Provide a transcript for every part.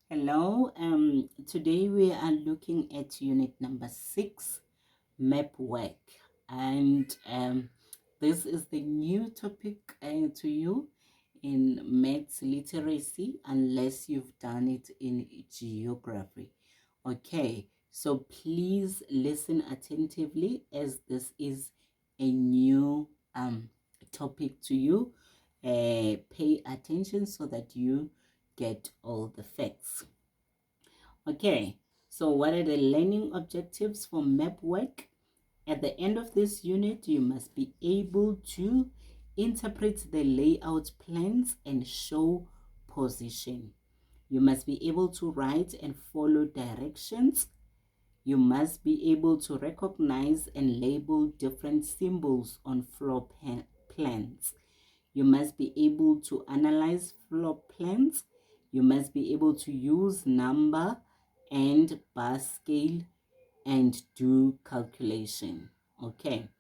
Hello, today we are looking at unit number 6, Mapwork, and this is the new topic to you in maths literacy unless you've done it in geography. Okay, so please listen attentively as this is a new topic to you. Pay attention so that you get all the facts. Okay, so what are the learning objectives for Mapwork? At the end of this unit, you must be able to interpret the layout plans and show position. You must be able to write and follow directions. You must be able to recognize and label different symbols on floor plans. You must be able to analyze floor plans. You must be able to use number and bar scale and do calculation. Okay,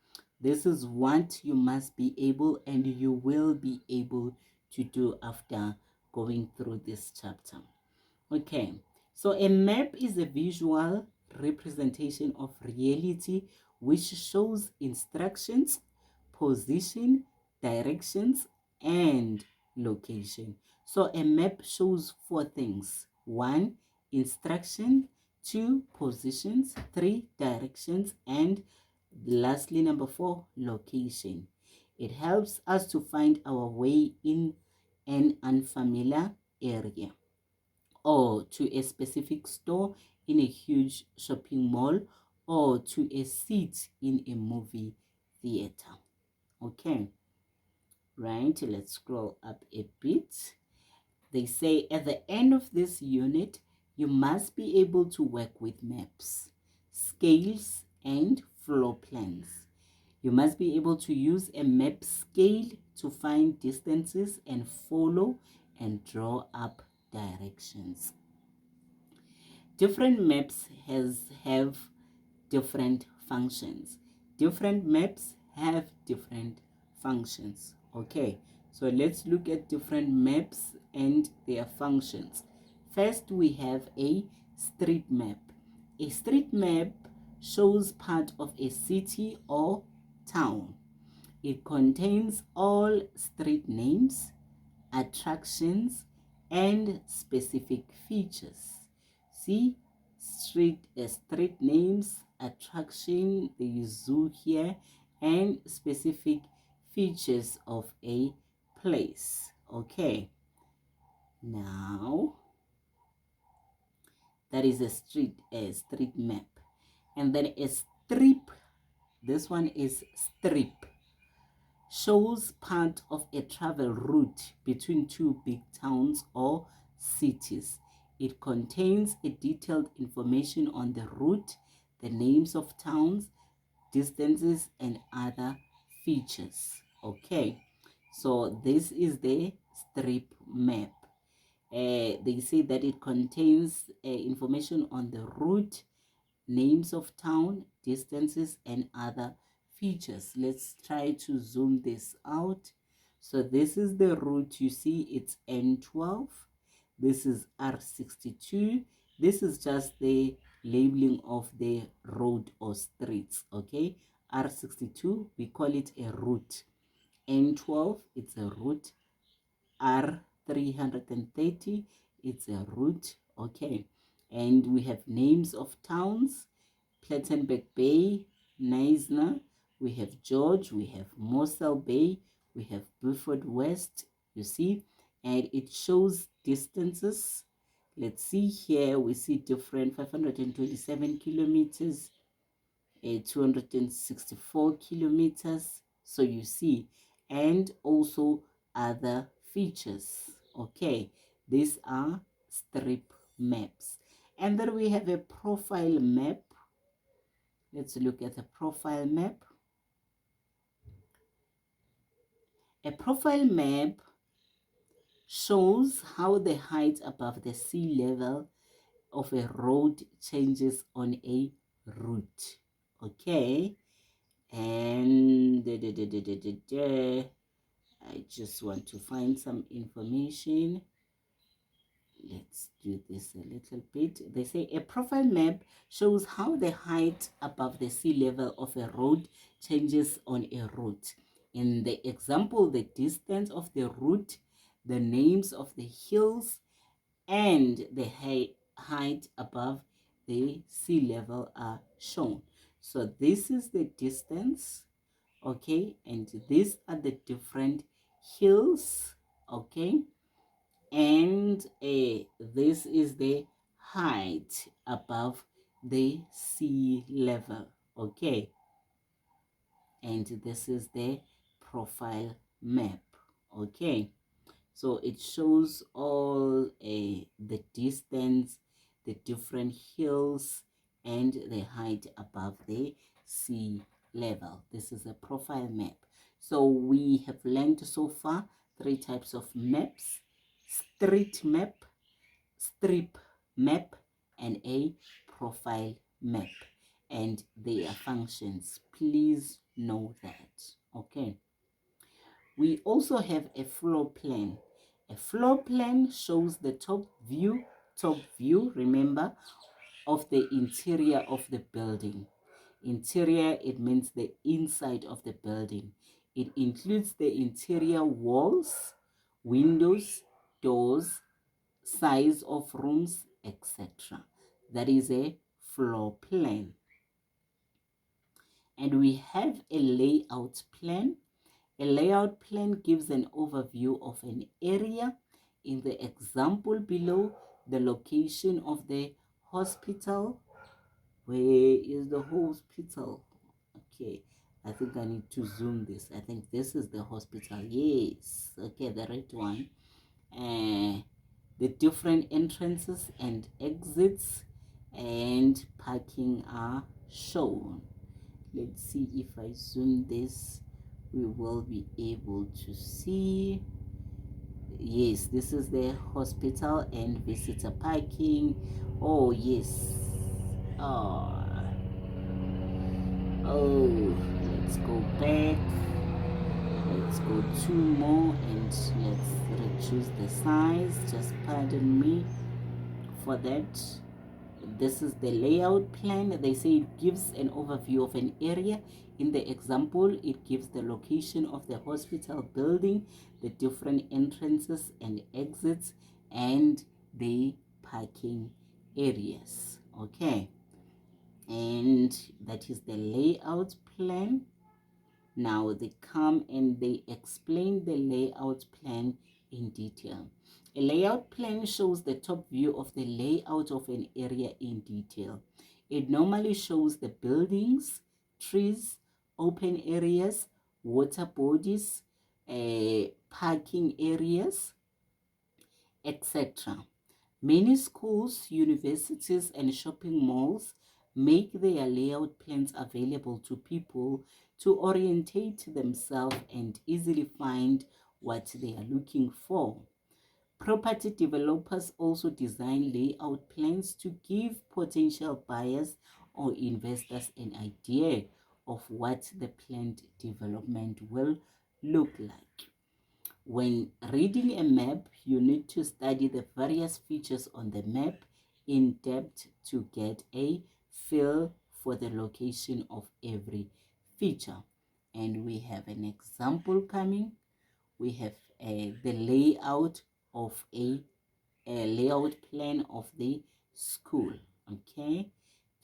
this is what you must be able and you will be able to do after going through this chapter. Okay, so a map is a visual representation of reality which shows instructions, position, directions, and location. So a map shows 4 things. 1, instruction. 2, positions. 3, directions. And lastly, number 4, location. It helps us to find our way in an unfamiliar area, or to a specific store in a huge shopping mall, or to a seat in a movie theater. Okay, right, let's scroll up a bit. They say at the end of this unit, you must be able to work with maps, scales, and floor plans. You must be able to use a map scale to find distances and follow and draw up directions. Different maps have different functions. Different maps have different functions. Okay, so let's look at different maps and their functions. First, we have a street map. A street map shows part of a city or town. It contains all street names, attractions, and specific features. See, street names, attraction, the zoo here, and specific features of a place. Okay, now that is a street map. And then a strip, this one is strip, shows part of a travel route between two big towns or cities. It contains a detailed information on the route, the names of towns, distances, and other features. Okay, so this is the strip map. They say that it contains information on the route, names of town, distances, and other features. Let's try to zoom this out. So this is the route. You see it's N12. This is R62. This is just the labeling of the road or streets. Okay, R62, we call it a route. N12, it's a route. R330, it's a route. Okay, and we have names of towns: Plettenberg Bay, Neisner, we have George, we have Mossel Bay, we have Beaufort West, you see, and it shows distances. Let's see here, we see different 527 kilometers, 264 kilometers. So you see, and also other features. Okay, these are strip maps. And then we have a profile map. Let's look at the profile map. A profile map shows how the height above the sea level of a road changes on a route. Okay, and I just want to find some information. Let's let's do this a little bit. They say a profile map shows how the height above the sea level of a road changes on a route. In the example, the distance of the route, the names of the hills, and the height above the sea level are shown. So this is the distance, okay, and these are the different hills, okay, and this is the height above the sea level, okay, and this is the profile map, okay. So it shows all the distance, the different hills, and the height above the sea level. This is a profile map. So we have learned so far 3 types of maps: street map, strip map, and a profile map, and their functions. Please know that, okay. We also have a floor plan. A floor plan shows the top view, remember, of the interior of the building. Interior, it means the inside of the building. It includes the interior walls, windows, doors, size of rooms, etc. That is a floor plan. And we have a layout plan. A layout plan gives an overview of an area. In the example below, the location of the hospital. Where is the hospital? Okay, I think I need to zoom this. I think this is the hospital. Yes, okay, the right one. The different entrances and exits and parking are shown. Let's see if I zoom this, we will be able to see. Yes, this is the hospital and visitor parking. Oh yes. Oh, let's go back. Let's go 2 more and let's reduce the size. Just pardon me for that. This is the layout plan. They say it gives an overview of an area. In the example, it gives the location of the hospital building, the different entrances and exits, and the parking areas. Okay, and that is the layout plan. Now they come and they explain the layout plan in detail. A layout plan shows the top view of the layout of an area in detail. It normally shows the buildings, trees, open areas, water bodies, parking areas, etc. Many schools, universities, and shopping malls make their layout plans available to people to orientate themselves and easily find what they are looking for. Property developers also design layout plans to give potential buyers or investors an idea of what the planned development will look like. When reading a map, you need to study the various features on the map in depth to get a feel for the location of every feature. And we have an example coming. We have the layout of a layout plan of the school. Okay,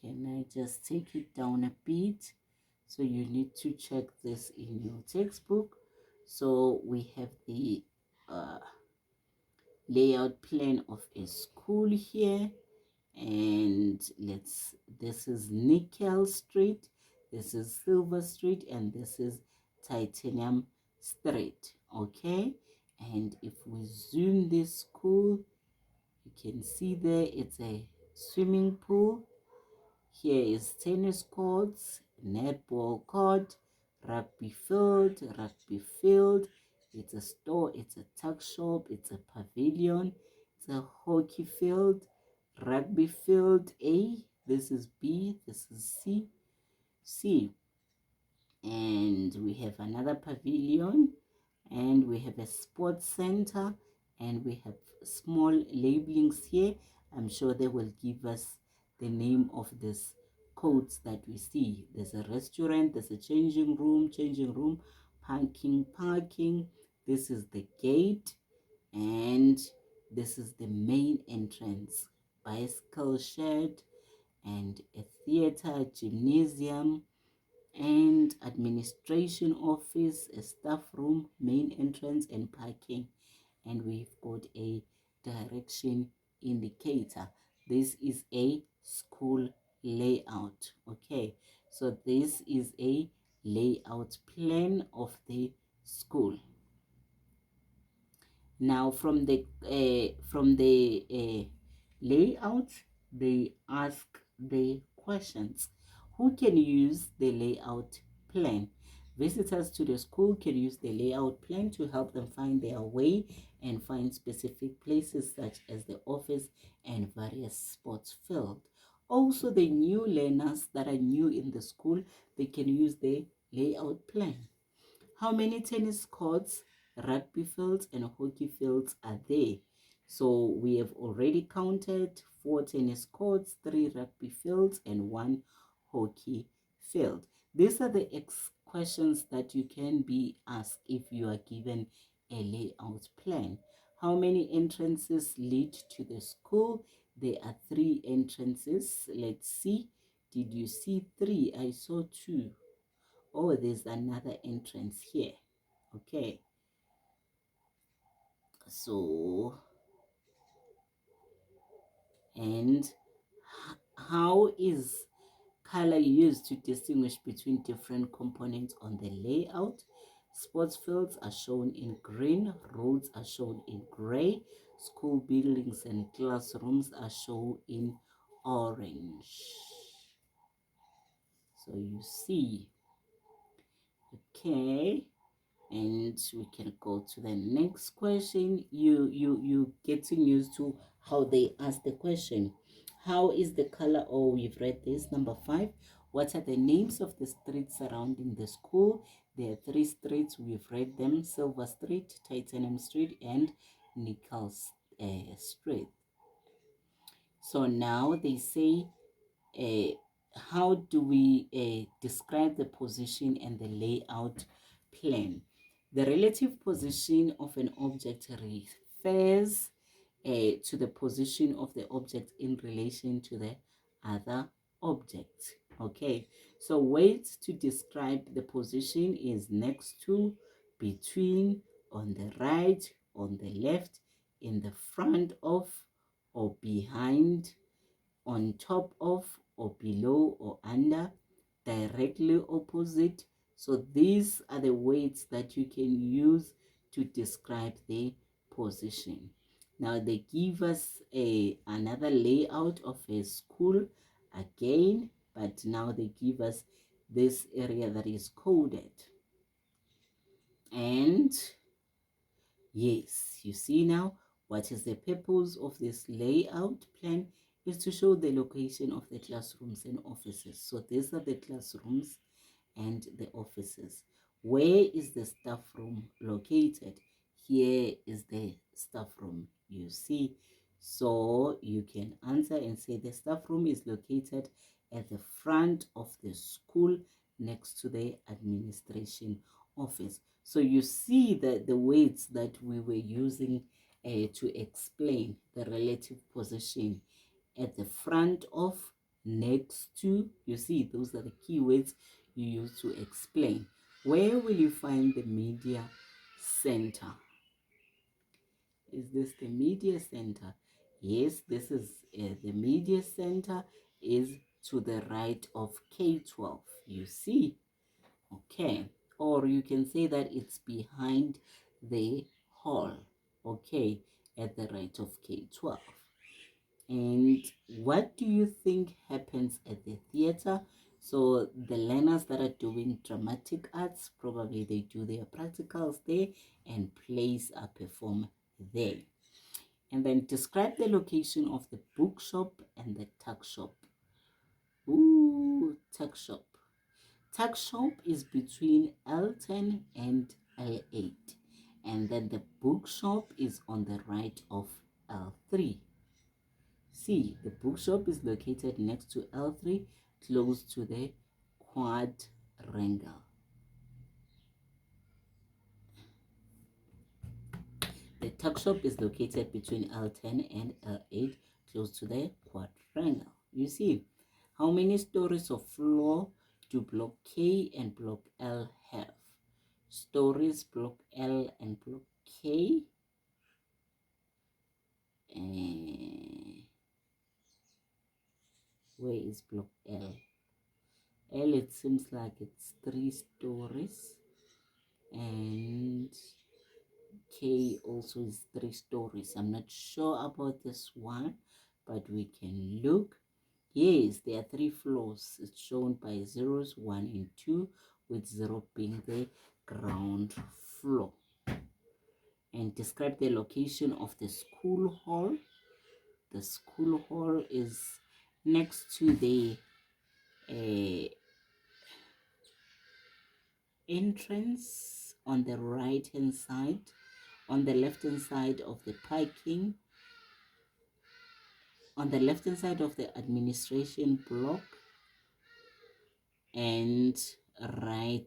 can I just take it down a bit? So you need to check this in your textbook. So we have the layout plan of a school here, and this is Nickel Street, this is Silver Street, and this is Titanium Street. Okay, and if we zoom this school, you can see there it's a swimming pool. Here is tennis courts, netball court, rugby field. It's a store, it's a tuck shop, it's a pavilion, it's a hockey field, rugby field A, this is B, this is C. And we have another pavilion, and we have a sports center, and we have small labelings here. I'm sure they will give us the name of this codes that we see. There's a restaurant, there's a changing room, parking. This is the gate, and this is the main entrance. Bicycle shed, and a theater, gymnasium, and administration office, a staff room, main entrance, and parking. And we've got a direction indicator. This is a school layout. Okay, so this is a layout plan of the school. Now from the layout, they ask the questions. Who can use the layout plan? Visitors to the school can use the layout plan to help them find their way and find specific places such as the office and various sports field. Also, the new learners that are new in the school, they can use the layout plan. How many tennis courts, rugby fields, and hockey fields are there? So we have already counted 4 tennis courts, 3 rugby fields, and 1 hockey field. These are the questions that you can be asked if you are given a layout plan. How many entrances lead to the school? There are 3 entrances. Let's see. Did you see 3? I saw 2. Oh, there's another entrance here. Okay, so, and how is color used to distinguish between different components on the layout? Sports fields are shown in green, roads are shown in gray, school buildings and classrooms are shown in orange. So you see, okay. And we can go to the next question. You getting used to how they ask the question. How is the color? Oh, we've read this. Number 5. What are the names of the streets surrounding the school? There are 3 streets. We've read them: Silver Street, Titanium Street, and Nickel Street. So now they say, uh, how do we describe the position and the layout plan? The relative position of an object refers to the position of the object in relation to the other object. Okay, so ways to describe the position is next to, between, on the right, on the left, in the front of, or behind, on top of, or below, or under, directly opposite. So these are the words that you can use to describe the position. Now they give us another layout of a school again, but now they give us this area that is coded. And yes, you see now, what is the purpose of this layout plan is to show the location of the classrooms and offices. So these are the classrooms and the offices. Where is the staff room located? Here is the staff room, you see. So you can answer and say the staff room is located at the front of the school next to the administration office. So you see that the words that we were using to explain the relative position: at the front of, next to. You see, those are the keywords you use to explain. Where will you find the media center? Is this the media center? Yes, this is the media center is to the right of K12. You see, okay. Or you can say that it's behind the hall, okay, at the right of K12. And what do you think happens at the theater? So the learners that are doing dramatic arts, probably they do their practicals there and plays are performed there. And then describe the location of the bookshop and the tuck shop. Ooh, tuck shop. Tuck shop is between L10 and L8. And then the bookshop is on the right of L3. C, the bookshop is located next to L3, close to the quadrangle. The tuck shop is located between L10 and L8, close to the quadrangle. You see, how many stories of floor do block K and block L have? Stories block L and block K. Where is block L? L, it seems like it's 3 stories, and K also is 3 stories. I'm not sure about this one, but we can look. Yes, there are 3 floors. It's shown by zeros 1 and 2, with 0 being the ground floor. And describe the location of the school hall. The school hall is next to the entrance on the right hand side, on the left hand side of the parking, on the left hand side of the administration block, and right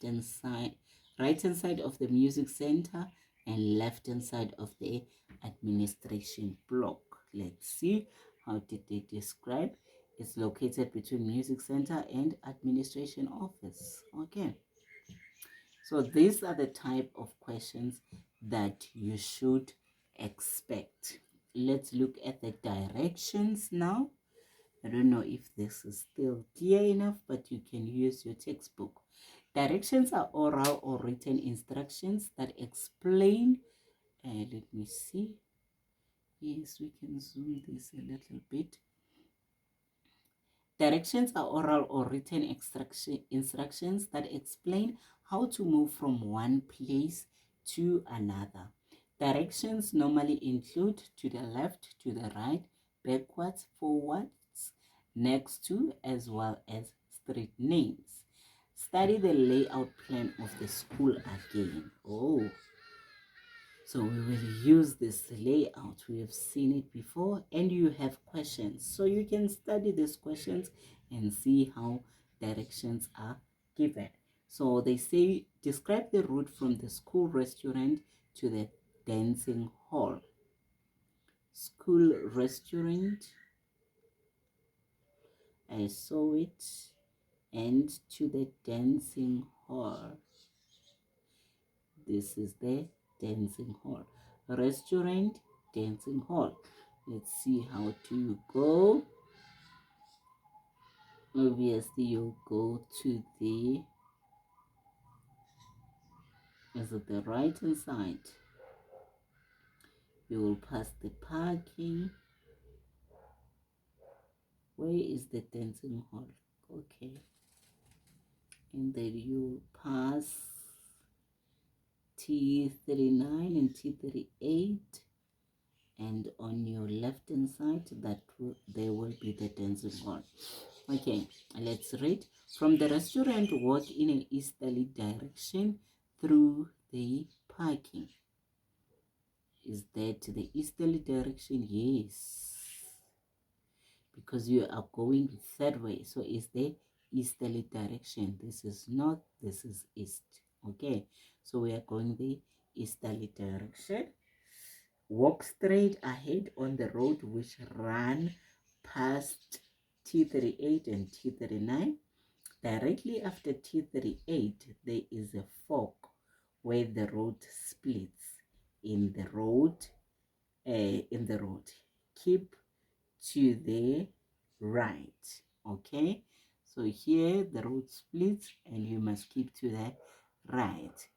hand side of the music center, and left hand side of the administration block. Let's see, how did they describe? It's located between music center and administration office. Okay, so these are the type of questions that you should expect. Let's look at the directions now. I don't know if this is still clear enough, but you can use your textbook. Directions are oral or written instructions that explain, let me see. Yes, we can zoom this a little bit. Directions are oral or written instructions that explain how to move from one place to another. Directions normally include to the left, to the right, backwards, forwards, next to, as well as street names. Study the layout plan of the school again. So we will use this layout. We have seen it before, and you have questions. So you can study these questions and see how directions are given. So they say, describe the route from the school restaurant to the dancing hall. School restaurant, I saw it, and to the dancing hall. This is the dancing hall. Restaurant, dancing hall. Let's see, how do you go? Obviously, you go to the, is it the right hand side? You will pass the parking. Where is the dancing hall? Okay. And then you pass T39 and T38. And on your left hand side, there will be the dancing hall. Okay, let's read. From the restaurant, walk in an easterly direction through the parking. Is that the easterly direction? Yes, because you are going that way. So it's the easterly direction. This is north, this is east. Okay, so we are going the easterly direction. Walk straight ahead on the road which ran past T38 and T39. Directly after T38, there is a fork where the road splits in the road. Keep to the right. Okay, so here the road splits and you must keep to the right.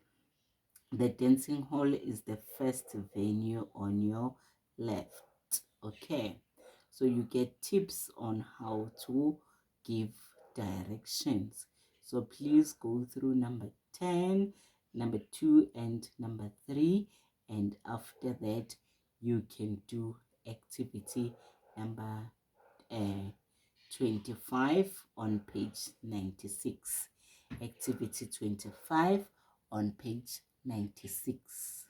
The dancing hall is the first venue on your left. Okay, so you get tips on how to give directions. So please go through number 10, number 2, and number 3, and after that you can do activity number 25 on page 96. Activity 25 on page 96.